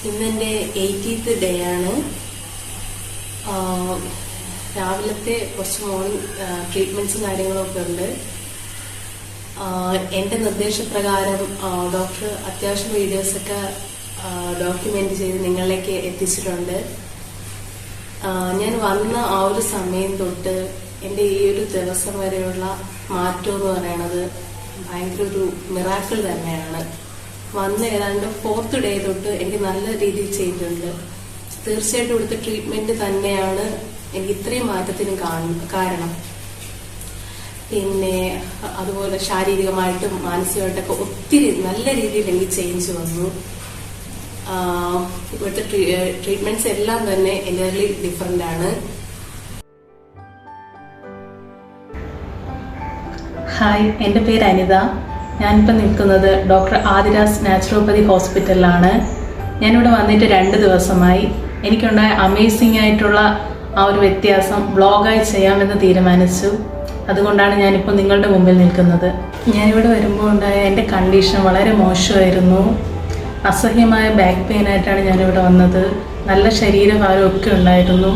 ഇന്നെൻ്റെ 80th day ആണ്. രാവിലത്തെ കുറച്ച് മോർണിംഗ് ട്രീറ്റ്മെന്റ്സും കാര്യങ്ങളൊക്കെ ഉണ്ട്. എൻ്റെ നിർദ്ദേശപ്രകാരം ഡോക്ടർ അത്യാവശ്യം വീഡിയോസൊക്കെ ഡോക്യുമെന്റ് ചെയ്ത് നിങ്ങളിലേക്ക് എത്തിച്ചിട്ടുണ്ട്. ഞാൻ വന്ന ആ ഒരു സമയം തൊട്ട് എൻ്റെ ഈ ഒരു ദിവസം വരെയുള്ള മാറ്റം എന്ന് പറയുന്നത് ഭയങ്കര ഒരു മിറാക്കിൾ തന്നെയാണ്. വന്ന് ഏതാണ്ട് 4th ഡേ തൊട്ട് എനിക്ക് നല്ല രീതിയിൽ ചേഞ്ച് ഉണ്ട്. തീർച്ചയായിട്ടും ഇവിടുത്തെ ട്രീറ്റ്മെന്റ് തന്നെയാണ് എനിക്ക് ഇത്രയും മാറ്റത്തിന് കാരണം. പിന്നെ അതുപോലെ ശാരീരികമായിട്ടും മാനസികമായിട്ടൊക്കെ ഒത്തിരി നല്ല രീതിയിൽ എനിക്ക് ചേഞ്ച് വന്നു. ഇവിടുത്തെ ട്രീറ്റ്മെന്റ്സ് എല്ലാം തന്നെ എൻ്റർലി ഡിഫറെന്റ് ആണ്. ഹായ്, എൻ്റെ പേര് അനിത. ഞാനിപ്പോൾ നിൽക്കുന്നത് ഡോക്ടർ ആദിരാസ് നാച്ചുറോപ്പതി ഹോസ്പിറ്റലിലാണ്. ഞാനിവിടെ വന്നിട്ട് 2 ദിവസമായി. എനിക്കുണ്ടായ അമേസിംഗ് ആയിട്ടുള്ള ആ ഒരു വ്യത്യാസം വ്ളോഗായി ചെയ്യാമെന്ന് തീരുമാനിച്ചു. അതുകൊണ്ടാണ് ഞാനിപ്പോൾ നിങ്ങളുടെ മുമ്പിൽ നിൽക്കുന്നത്. ഞാനിവിടെ വരുമ്പോൾ ഉണ്ടായ എൻ്റെ കണ്ടീഷൻ വളരെ മോശമായിരുന്നു. അസഹ്യമായ ബാക്ക് പെയിൻ ആയിട്ടാണ് ഞാനിവിടെ വന്നത്. നല്ല ശരീരഭാരമൊക്കെ ഉണ്ടായിരുന്നു.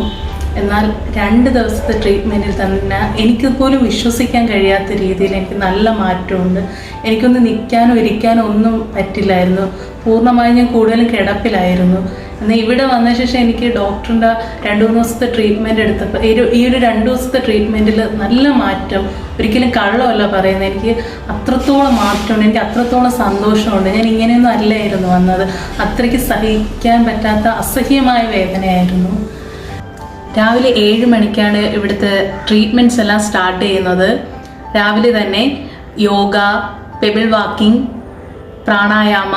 എന്നാൽ 2 ദിവസത്തെ ട്രീറ്റ്മെൻറ്റിൽ തന്നെ എനിക്ക് പോലും വിശ്വസിക്കാൻ കഴിയാത്ത രീതിയിൽ എനിക്ക് നല്ല മാറ്റമുണ്ട്. എനിക്കൊന്ന് നിൽക്കാനോ ഇരിക്കാനോ ഒന്നും പറ്റില്ലായിരുന്നു. പൂർണ്ണമായും ഞാൻ കൂടുതലും കിടപ്പിലായിരുന്നു. എന്നാൽ ഇവിടെ വന്ന ശേഷം എനിക്ക് ഡോക്ടറിൻ്റെ 2-3 ദിവസത്തെ ട്രീറ്റ്മെൻറ്റ് എടുത്തപ്പോൾ ഈ ഒരു 2 ദിവസത്തെ ട്രീറ്റ്മെൻറ്റിൽ നല്ല മാറ്റം. ഒരിക്കലും കള്ളമല്ല പറയുന്നത്. എനിക്ക് അത്രത്തോളം മാറ്റമുണ്ട്. എനിക്ക് അത്രത്തോളം സന്തോഷമുണ്ട്. ഞാൻ ഇങ്ങനെയൊന്നും അല്ലായിരുന്നു വന്നത്. അത്രയ്ക്ക് സഹിക്കാൻ പറ്റാത്ത അസഹ്യമായ വേദനയായിരുന്നു. രാവിലെ 7 മണിക്കാണ് ഇവിടുത്തെ ട്രീറ്റ്മെൻറ്റ്സ് എല്ലാം സ്റ്റാർട്ട് ചെയ്യുന്നത്. രാവിലെ തന്നെ യോഗ, പെബിൾ വാക്കിംഗ്, പ്രാണായാമ,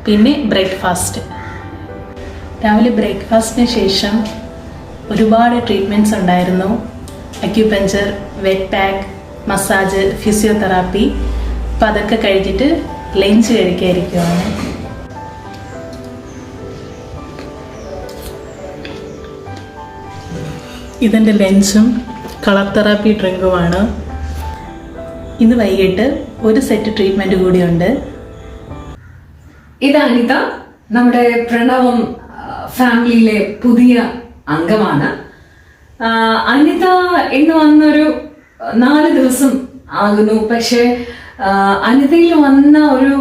പിന്നെ ബ്രേക്ക്ഫാസ്റ്റ്. രാവിലെ ബ്രേക്ക്ഫാസ്റ്റിന് ശേഷം ഒരുപാട് ട്രീറ്റ്മെൻറ്റ്സ് ഉണ്ടായിരുന്നു. Acupuncture, wet pack, massage, physiotherapy. അപ്പം അതൊക്കെ കഴിഞ്ഞിട്ട് ലഞ്ച് കഴിക്കാതിരിക്കുകയാണ്. ഇതെൻ്റെ ലഞ്ചും കളർ തെറാപ്പി ഡ്രിങ്കുമാണ്. ഇന്ന് വൈകിട്ട് ഒരു സെറ്റ് ട്രീറ്റ്മെൻറ്റ് കൂടിയുണ്ട്. ഇത് അനിത, നമ്മുടെ പ്രണവം ഫാമിലിയിലെ പുതിയ അംഗമാണ്. അനിത ഇന്ന് വന്നൊരു 4 ദിവസം ആകുന്നു. പക്ഷെ അനിതയിൽ വന്ന ഒരു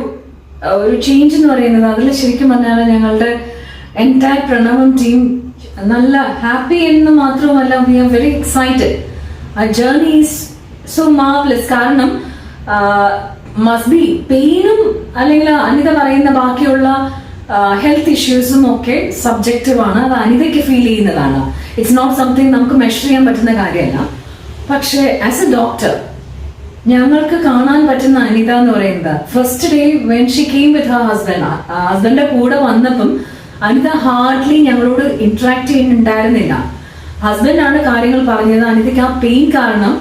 ചേഞ്ച് എന്ന് പറയുന്നത്, അതിൽ ശരിക്കും പറഞ്ഞാൽ ഞങ്ങളുടെ എൻറ്റയർ പ്രണവം ടീം നല്ല ഹാപ്പി എന്ന് മാത്രമല്ല, വി ആർ വെരി എക്സൈറ്റഡ്. ആ ജേർണി ഈസ് സോ മാർവലസ്. കാരണം മസ്റ്റ് ബി പെയിനും അല്ലെങ്കിൽ അനിത പറയുന്ന ബാക്കിയുള്ള ഹെൽത്ത് ഇഷ്യൂസും ഒക്കെ സബ്ജക്റ്റീവാണ്. അത് അനിതയ്ക്ക് ഫീൽ ചെയ്യുന്നതാണ്. ഇറ്റ്സ് നോട്ട് സംതിങ് നമുക്ക് മെഷർ ചെയ്യാൻ പറ്റുന്ന കാര്യമല്ല. പക്ഷേ ആസ് എ ഡോക്ടർ ഞങ്ങൾക്ക് കാണാൻ പറ്റുന്ന അനിത എന്ന് പറയുന്നത്, first day when she came with Har ഹസ്ബൻഡിന്റെ കൂടെ വന്നപ്പം അനിത ഹാർഡ്ലി ഞങ്ങളോട് ഇന്ററാക്ട് ചെയ്യുന്നുണ്ടായിരുന്നില്ല. ഹസ്ബൻഡാണ് കാര്യങ്ങൾ പറഞ്ഞത്. അനിതയ്ക്ക് ആ പെയിൻ കാരണം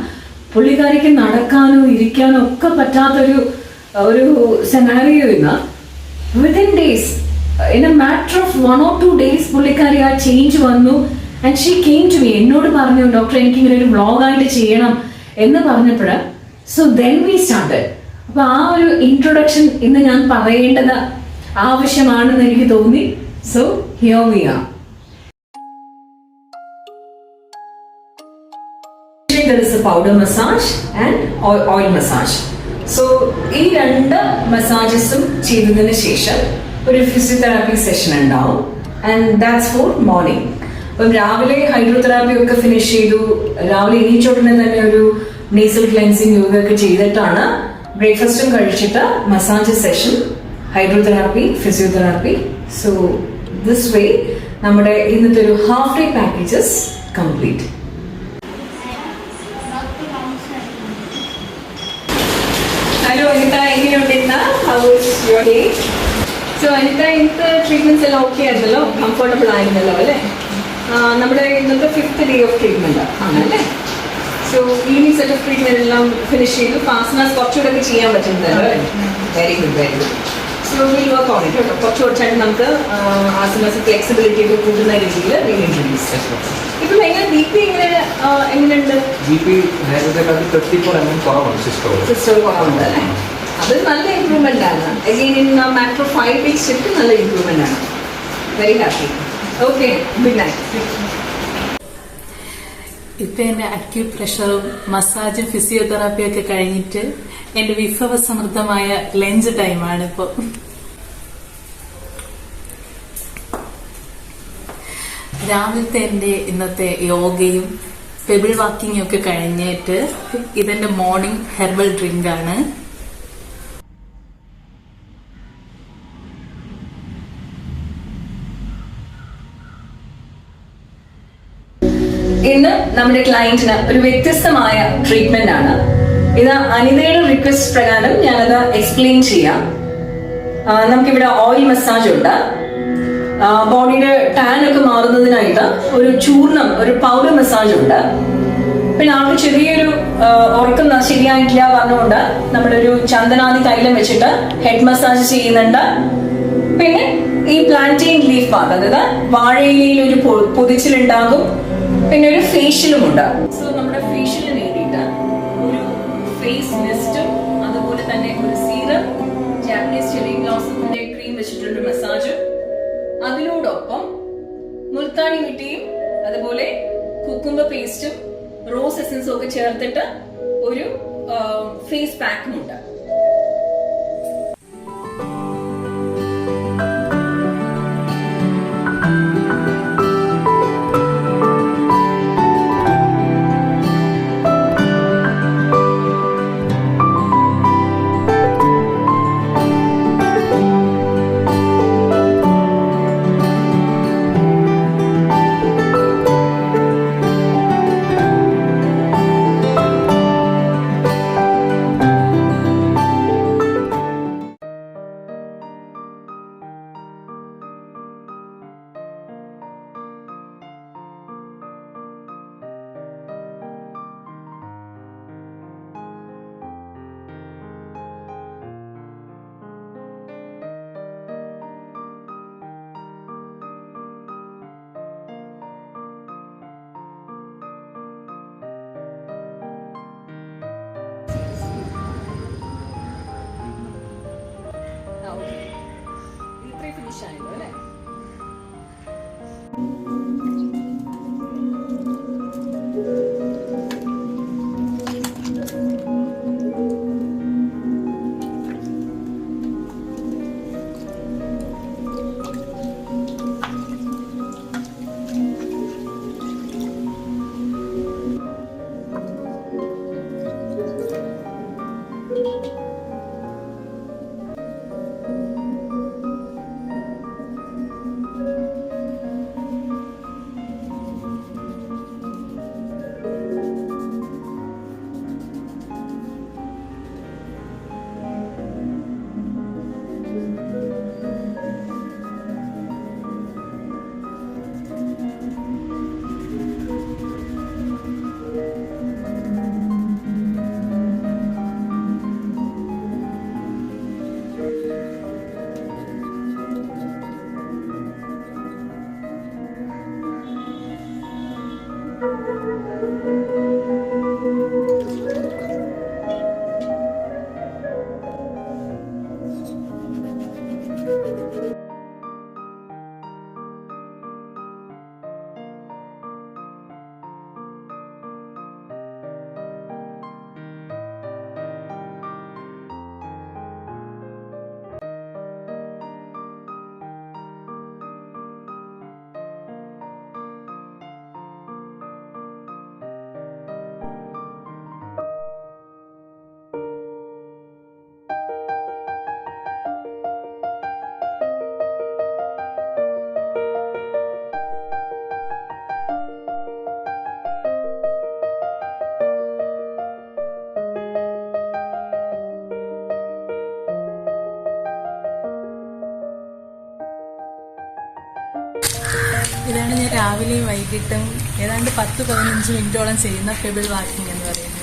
പുള്ളിക്കാരിക്ക് നടക്കാനോ ഇരിക്കാനോ ഒക്കെ പറ്റാത്തൊരു സെനാരിയോ ഇന്ന്. Within days, in a matter of 1 or 2 days പുള്ളിക്കാരി ആ ചേഞ്ച് വന്നു. And she came to me, എന്നോട് പറഞ്ഞു, ഡോക്ടർ എനിക്ക് ഇങ്ങനെ ഒരു വ്ളോഗായിട്ട് ചെയ്യണം എന്ന് പറഞ്ഞപ്പോൾ സോ ദെൻ വി സ്റ്റാർട്ടഡ്. അപ്പൊ ആ ഒരു ഇൻട്രൊഡക്ഷൻ ഇന്ന് ഞാൻ പറയേണ്ടത് ആവശ്യമാണെന്ന് എനിക്ക് തോന്നി. So here we are. There is a powder massage and oil massage. So ഈ 2 മസാജസും ചെയ്തതിന് ശേഷം ഒരു ഫിസിയോതെറാപ്പി സെഷൻ ഉണ്ടാവും. And that's for morning. അപ്പം രാവിലെ ഹൈഡ്രോതെറാപ്പി ഒക്കെ ഫിനിഷ് ചെയ്തു. രാവിലെ എണീച്ചോടനെ തന്നെ ഒരു നേസൽ ക്ലെൻസിങ് യോഗ ഒക്കെ ചെയ്തിട്ടാണ് ബ്രേക്ക്ഫാസ്റ്റും കഴിച്ചിട്ട് massage session, hydrotherapy, physiotherapy. So this way നമ്മുടെ ഇന്നത്തെ ഒരു half day packages complete. Hello Anita, എങ്ങനെയുണ്ട് ഇന്ന്? How is your day? So Anita, ഇന്നത്തെ ട്രീറ്റ്മെന്റ്സ് എല്ലാം ഓക്കെ ആയിരുന്നല്ലോ, കംഫർട്ടബിൾ ആയിരുന്നല്ലോ അല്ലേ? നമ്മുടെ ഇന്നത്തെ 5th ഡേ ഓഫ് ട്രീറ്റ്മെന്റ് ആണല്ലേ? So evening set of treatment എല്ലാം ഫിനിഷ് ചെയ്തു. ഫാസ്റ്റ്നസ് കുറച്ചുകൂടെ ഒക്കെ ചെയ്യാൻ പറ്റുന്നുണ്ടല്ലോ. Very good, very good. So will work on it കേട്ടോ. കുറച്ച് കുറച്ചായിട്ട് നമുക്ക് ആസനസ് ഫ്ലെക്സിബിലിറ്റി ഒക്കെ കൂട്ടുന്ന രീതിയിൽ ഇൻട്രൊഡ്യൂസ്. ഇപ്പം എങ്ങനെ BP എങ്ങനെയുണ്ട്? BP നേരത്തെ 34 mm കുറവാണ്. സിസ്റ്റർ കുറവുണ്ട് അല്ലേ? അത് നല്ല ഇമ്പ്രൂവ്മെന്റ് ആണ്. Again in matter of 5 weeks shift നല്ല ഇമ്പ്രൂവ്മെന്റ് ആണ്. Very happy. Okay, good night. ഇപ്പം എൻ്റെ അക്യൂട്ട് പ്രഷറും മസാജും ഫിസിയോതെറാപ്പിയും ഒക്കെ കഴിഞ്ഞിട്ട് എൻ്റെ വിഭവസമൃദ്ധമായ ലഞ്ച് ടൈമാണ് ഇപ്പോൾ. രാവിലത്തെ എൻ്റെ ഇന്നത്തെ യോഗയും പെബിൾ വാക്കിങ്ങും ഒക്കെ കഴിഞ്ഞിട്ട് ഇതെന്റെ മോർണിംഗ് ഹെർബൽ ഡ്രിങ്ക് ആണ്. ഇന്ന് നമ്മുടെ ക്ലയന്റിന് ഒരു വ്യത്യസ്തമായ ട്രീറ്റ്മെന്റ് ആണ്. ഇത് അനിതയുടെ റിക്വസ്റ്റ് പ്രകാരം ഞാനത് എക്സ്പ്ലെയിൻ ചെയ്യാം. നമുക്കിവിടെ ഓയിൽ മസാജ് ഉണ്ട്. ബോഡിയുടെ ടാൻ ഒക്കെ മാറുന്നതിനായിട്ട് ഒരു ചൂർണം, ഒരു പൗഡർ മസാജ് ഉണ്ട്. പിന്നെ ആൾക്ക് ചെറിയൊരു ഉറക്കം ശരിയായിട്ടില്ല പറഞ്ഞുകൊണ്ട് നമ്മളൊരു ചന്ദനാദി തൈലം വെച്ചിട്ട് ഹെഡ് മസാജ് ചെയ്യുന്നുണ്ട്. പിന്നെ ഈ പ്ലാന്റെയിൻ ലീഫ് ബാത്ത്, അതായത് വാഴയിലയിൽ ഒരു പൊതിച്ചിലുണ്ടാകും. പിന്നെ ഒരു ഫേഷ്യലും ഉണ്ട്. സോ നമ്മുടെ ഫേഷ്യലിന് വേണ്ടിയിട്ട് ഒരു ഫേസ് മിസ്റ്റും അതുപോലെ തന്നെ ഒരു സീറം, ജാപ്പനീസ് ചെറി ബ്ലോസത്തിന്റെ ക്രീം വെച്ചിട്ടൊരു മസാജും, അതിനോടൊപ്പം മുൾത്താനി മിട്ടിയും അതുപോലെ കുക്കുംബർ പേസ്റ്റും റോസ് എസൻസും ഒക്കെ ചേർത്തിട്ട് ഒരു ഫേസ് പാക്കും ഉണ്ട്. ഇത്രയും ഫിനിഷ് ആയല്ലോ അല്ലേ? ഇതാണ് ഞാൻ രാവിലെയും വൈകിട്ടും ഏതാണ്ട് 10-15 മിനിറ്റോളം ചെയ്യുന്ന പെബിൾ വാക്കിംഗ് എന്ന് പറയുന്നത്.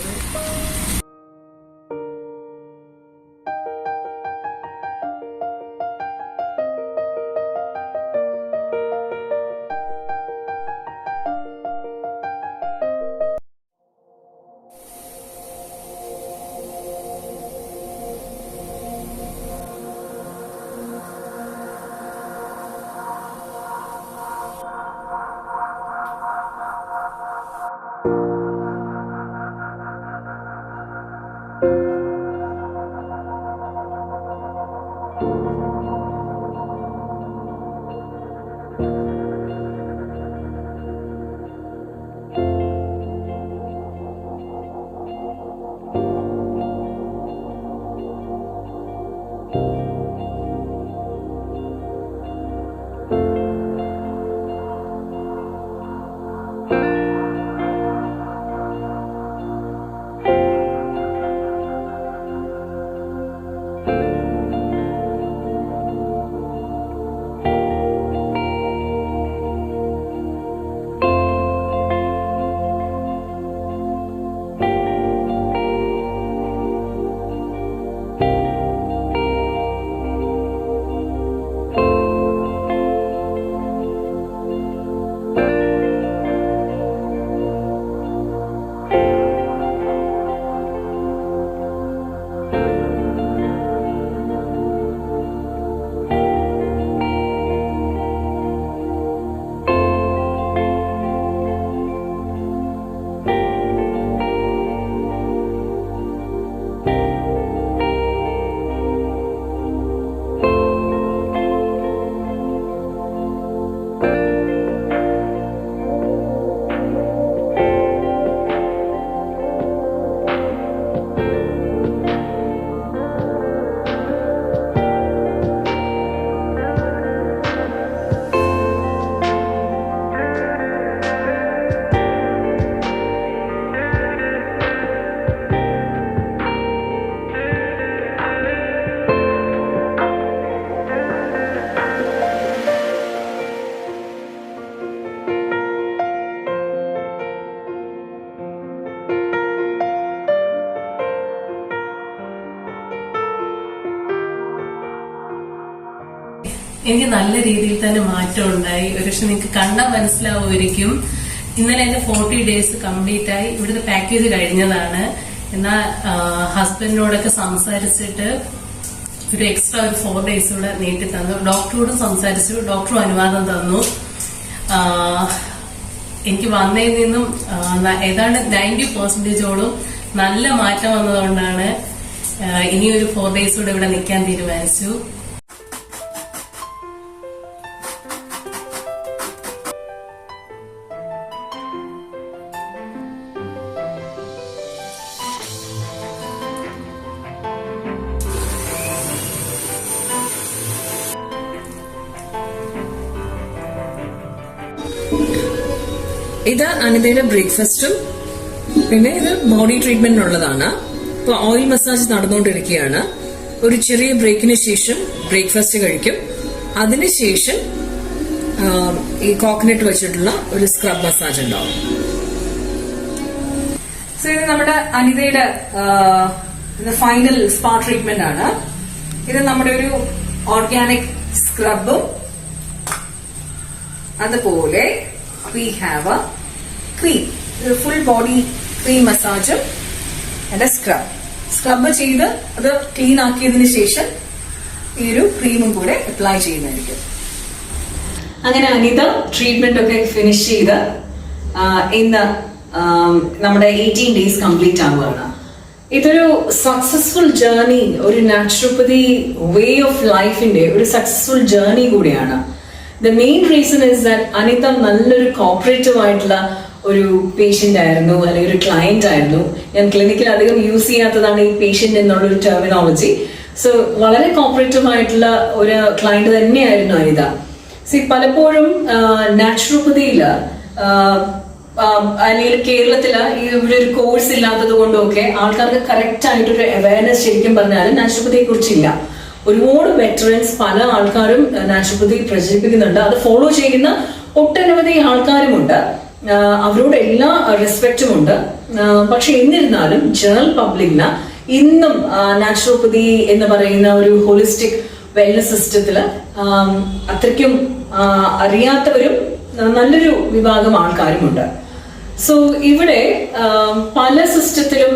എനിക്ക് നല്ല രീതിയിൽ തന്നെ മാറ്റം ഉണ്ടായി. ഒരുപക്ഷെ നിങ്ങൾക്ക് കണ്ടാൽ മനസ്സിലാവുമായിരിക്കും. ഇന്നലെ എന്റെ 40 ഡേയ്സ് കംപ്ലീറ്റ് ആയി. ഇവിടുത്തെ പാക്കേജ് കഴിഞ്ഞതാണ്. എന്നാൽ ഹസ്ബൻഡിനോടൊക്കെ സംസാരിച്ചിട്ട് ഒരു എക്സ്ട്രാ ഒരു 4 ഡേയ്സ് കൂടെ നീട്ടി തന്നു. ഡോക്ടറോടും സംസാരിച്ചു. ഡോക്ടറും അനുവാദം തന്നു. എനിക്ക് വന്നതിൽ നിന്നും ഏതാണ്ട് 90% നല്ല മാറ്റം വന്നതുകൊണ്ടാണ് ഇനിയൊരു 4 ഡേയ്സ് കൂടെ ഇവിടെ നിൽക്കാൻ തീരുമാനിച്ചു. ഇത് അനിതയുടെ ബ്രേക്ക്ഫാസ്റ്റും പിന്നെ ഇത് ബോഡി ട്രീറ്റ്മെന്റിനുള്ളതാണ്. ഇപ്പൊ ഓയിൽ മസാജ് നടന്നുകൊണ്ടിരിക്കുകയാണ്. ഒരു ചെറിയ ബ്രേക്കിന് ശേഷം ബ്രേക്ക്ഫാസ്റ്റ് കഴിക്കും. അതിനുശേഷം ഈ കോക്കനട്ട് വെച്ചിട്ടുള്ള ഒരു സ്ക്രബ് മസാജ് ഉണ്ടാവും. സോ ഇത് നമ്മുടെ അനിതയുടെ ഫൈനൽ സ്പാ ട്രീറ്റ്മെന്റ് ആണ്. ഇത് നമ്മുടെ ഒരു ഓർഗാനിക് സ്ക്രബും അതുപോലെ we have a cream, full body cream massage and a scrub ചെയ്ത് അത് ക്ലീൻ ആക്കിയതിനു ശേഷം ഈ ഒരു ക്രീമും കൂടെ അപ്ലൈ ചെയ്യുന്നതായിരിക്കും. അങ്ങനെ അനിത ട്രീറ്റ്മെന്റ് ഒക്കെ ഫിനിഷ് ചെയ്ത് ഇന്ന് നമ്മുടെ 18 ഡേയ്സ് കംപ്ലീറ്റ് ആവുകയാണ്. ഇതൊരു സക്സസ്ഫുൾ ജേർണി, ഒരു നാച്ചുറോപ്പതി വേ ഓഫ് ലൈഫിന്റെ ഒരു സക്സസ്ഫുൾ ജേർണി കൂടിയാണ്. The main reason is that Anita നല്ലൊരു കോപ്പറേറ്റീവ് ആയിട്ടുള്ള ഒരു പേഷ്യന്റ് ആയിരുന്നു, അല്ലെങ്കിൽ ഒരു ക്ലയന്റ് ആയിരുന്നു. ഞാൻ ക്ലിനിക്കിൽ അധികം യൂസ് ചെയ്യാത്തതാണ് ഈ പേഷ്യന്റ് എന്നുള്ളൊരു ടെർമിനോളജി. സോ വളരെ കോപ്പറേറ്റീവ് ആയിട്ടുള്ള ഒരു ക്ലയന്റ് തന്നെയായിരുന്നു അനിത. പലപ്പോഴും നാച്ചുറോപ്പതിയില് അല്ലെങ്കിൽ കേരളത്തില് ഇവിടെ ഒരു കോഴ്സ് ഇല്ലാത്തത് കൊണ്ടൊക്കെ ആൾക്കാർക്ക് കറക്റ്റ് ആയിട്ടൊരു അവയർനെസ് ശരിക്കും പറഞ്ഞാൽ നാച്ചുറോപ്പതിയെ കുറിച്ചില്ല. ഒരുപാട് വെറ്ററൻസ് പല ആൾക്കാരും നാച്ചുറോപ്പതി പ്രചരിപ്പിക്കുന്നുണ്ട്. അത് ഫോളോ ചെയ്യുന്ന ഒട്ടനവധി ആൾക്കാരുമുണ്ട്. അവരോട് എല്ലാ റെസ്പെക്റ്റും ഉണ്ട്. പക്ഷെ എന്നിരുന്നാലും ജനറൽ പബ്ലിക്കിന് ഇന്നും നാച്ചുറോപ്പതി എന്ന് പറയുന്ന ഒരു ഹോളിസ്റ്റിക് വെൽനസ് സിസ്റ്റത്തില് അത്രയ്ക്കും അറിയാത്തവരും നല്ലൊരു വിഭാഗം ആൾക്കാരുമുണ്ട്. സോ ഇവിടെ പല സിസ്റ്റത്തിലും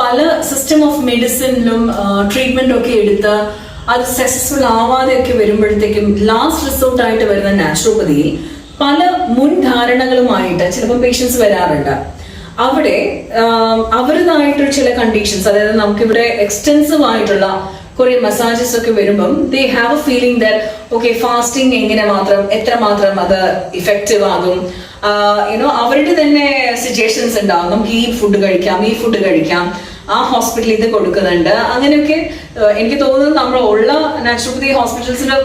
പല സിസ്റ്റം ഓഫ് മെഡിസിനിലും ട്രീറ്റ്മെന്റ് ഒക്കെ എടുത്ത് അത് സക്സസ്ഫുൾ ആവാതെയൊക്കെ വരുമ്പോഴത്തേക്കും ലാസ്റ്റ് റിസോർട്ട് ആയിട്ട് വരുന്ന നാച്ചുറോപ്പതിയിൽ പല മുൻധാരണകളുമായിട്ട് ചിലപ്പോൾ പേഷ്യൻസ് വരാറുണ്ട്. അവിടെ അവരുടേതായിട്ട് ചില കണ്ടീഷൻസ്, അതായത് നമുക്കിവിടെ എക്സ്റ്റെൻസീവ് ആയിട്ടുള്ള കുറെ മസാജസ് ഒക്കെ വരുമ്പം they have A feeling that okay fasting എങ്ങനെ മാത്രം എത്രമാത്രം അത് ഇഫക്റ്റീവ് ആകും, അവരുടെ തന്നെ സജഷൻസ് ഉണ്ടാവും. നമുക്ക് ഈ ഫുഡ് കഴിക്കാം, ഈ ഫുഡ് കഴിക്കാം, ആ ഹോസ്പിറ്റലിൽ ഇത് കൊടുക്കുന്നുണ്ട്. അങ്ങനെയൊക്കെ എനിക്ക് തോന്നുന്നത് നമ്മൾ ഉള്ള നാച്ചുറോപ്പതി ഹോസ്പിറ്റൽസിന്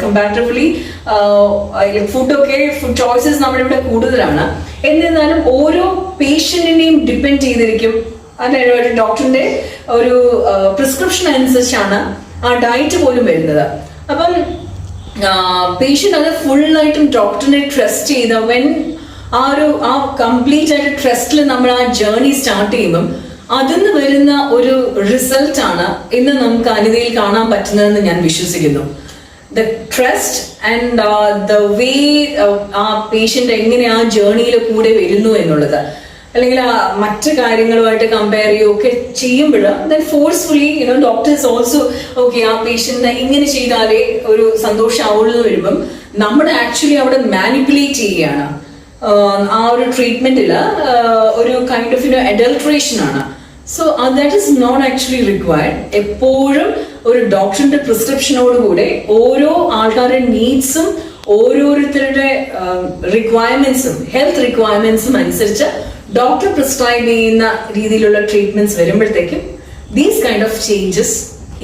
കമ്പാരിറ്റീവ്ലി ഫുഡ് ചോയ്സസ് നമ്മുടെ ഇവിടെ കൂടുതലാണ്. എന്നിരുന്നാലും ഓരോ പേഷ്യന്റിനെയും ഡിപ്പെൻഡ് ചെയ്തിരിക്കും. അതായത് ഒരു ഡോക്ടറിന്റെ ഒരു പ്രിസ്ക്രിപ്ഷൻ അനുസരിച്ചാണ് ആ ഡയറ്റ് പോലും വരുന്നത്. അപ്പം പേഷ്യന്റ് അത് ഫുള്ളായിട്ടും ഡോക്ടറിനെ ട്രസ്റ്റ് ചെയ്ത ആ കംപ്ലീറ്റ് ആയിട്ട് ട്രസ്റ്റിൽ നമ്മൾ ആ ജേർണി സ്റ്റാർട്ട് ചെയ്യുമ്പം അതിന്ന് വരുന്ന ഒരു റിസൾട്ട് ആണ് ഇന്ന് നമുക്ക് അനിതയിൽ കാണാൻ പറ്റുന്നതെന്ന് ഞാൻ വിശ്വസിക്കുന്നു. The trust and the way ആ പേഷ്യന്റ് എങ്ങനെ ആ ജേർണിയിൽ കൂടെ വരുന്നു എന്നുള്ളത്, അല്ലെങ്കിൽ മറ്റു കാര്യങ്ങളുമായിട്ട് കമ്പയർ ചെയ്യുകയൊക്കെ ചെയ്യുമ്പോൾ ഫോഴ്സ്ഫുള്ളി ഡോക്ടേഴ്സ് ഓൾസോ ഓക്കെ ആ പേഷ്യന്റിനെ ഇങ്ങനെ ചെയ്താലേ ഒരു സന്തോഷമാവുള്ളൂ എന്ന് വരുമ്പം നമ്മൾ ആക്ച്വലി അവിടെ മാനിപ്പുലേറ്റ് ചെയ്യുകയാണ്. ആ ഒരു ട്രീറ്റ്മെന്റില് ഒരു കൈൻഡ് ഓഫ് അഡൾട്രേഷൻ ആണ്. So that is not actually required. എപ്പോഴും ഒരു ഡോക്ടറിന്റെ പ്രിസ്ക്രിപ്ഷനോടുകൂടെ ഓരോ ആൾക്കാരുടെ നീഡ്സും ഓരോരുത്തരുടെ റിക്വയർമെന്റ്സും ഹെൽത്ത് റിക്വയർമെന്റ്സും അനുസരിച്ച് ഡോക്ടർ പ്രിസ്ക്രൈബ് ചെയ്യുന്ന രീതിയിലുള്ള ട്രീറ്റ്മെന്റ്സ് വരുമ്പോഴത്തേക്കും these kind of changes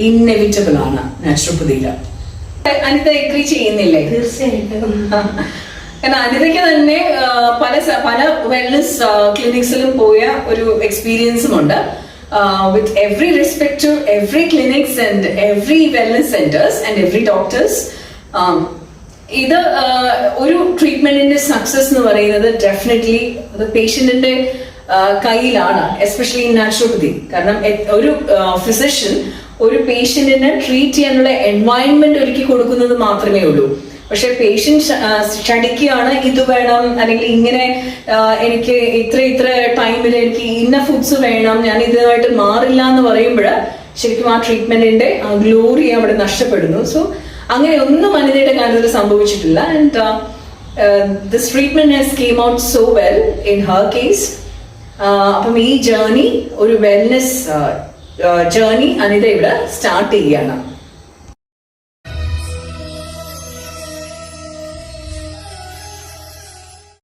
inevitable ആണ് നാച്ചുറോപ്പതിയിൽ. അനിത എഗ്രി ചെയ്യുന്നില്ലേ? തീർച്ചയായിട്ടും. കാരണം അനിതയ്ക്ക് തന്നെ പല വെൽനസ് ക്ലിനിക്സിലും പോയ ഒരു എക്സ്പീരിയൻസും ഉണ്ട്. With every respect to every clinics and every wellness centres and every doctors, ഇത് ഒരു ട്രീറ്റ്മെന്റിന്റെ സക്സസ് എന്ന് പറയുന്നത് ഡെഫിനറ്റ്ലി അത് പേഷ്യന്റിന്റെ കയ്യിലാണ്, എസ്പെഷ്യലി ഇൻ നാച്ചുറോപ്പതി. കാരണം ഒരു ഫിസിഷ്യൻ ഒരു പേഷ്യന്റിനെ ട്രീറ്റ് ചെയ്യാനുള്ള എൻവയൺമെന്റ് ഒരുക്കി കൊടുക്കുന്നത് മാത്രമേ ഉള്ളൂ. പക്ഷെ പേഷ്യന്റ് ക്ഷണിക്കുകയാണ്, ഇത് വേണം അല്ലെങ്കിൽ ഇങ്ങനെ എനിക്ക് ഇത്ര ടൈമിൽ എനിക്ക് ഇന്ന ഫുഡ്സ് വേണം, ഞാൻ ഇതുമായിട്ട് മാറില്ല എന്ന് പറയുമ്പോൾ ശരിക്കും ആ ട്രീറ്റ്മെന്റിന്റെ ഗ്ലോറി അവിടെ നഷ്ടപ്പെടുന്നു. സോ അങ്ങനെ ഒന്നും അനിതയുടെ കാര്യത്തിൽ സംഭവിച്ചിട്ടില്ല. And this treatment has came out so well in her case. അപ്പം ഈ ജേർണി ഒരു വെൽനെസ് ജേർണി അനിത ഇവിടെ സ്റ്റാർട്ട് ചെയ്യുകയാണ്.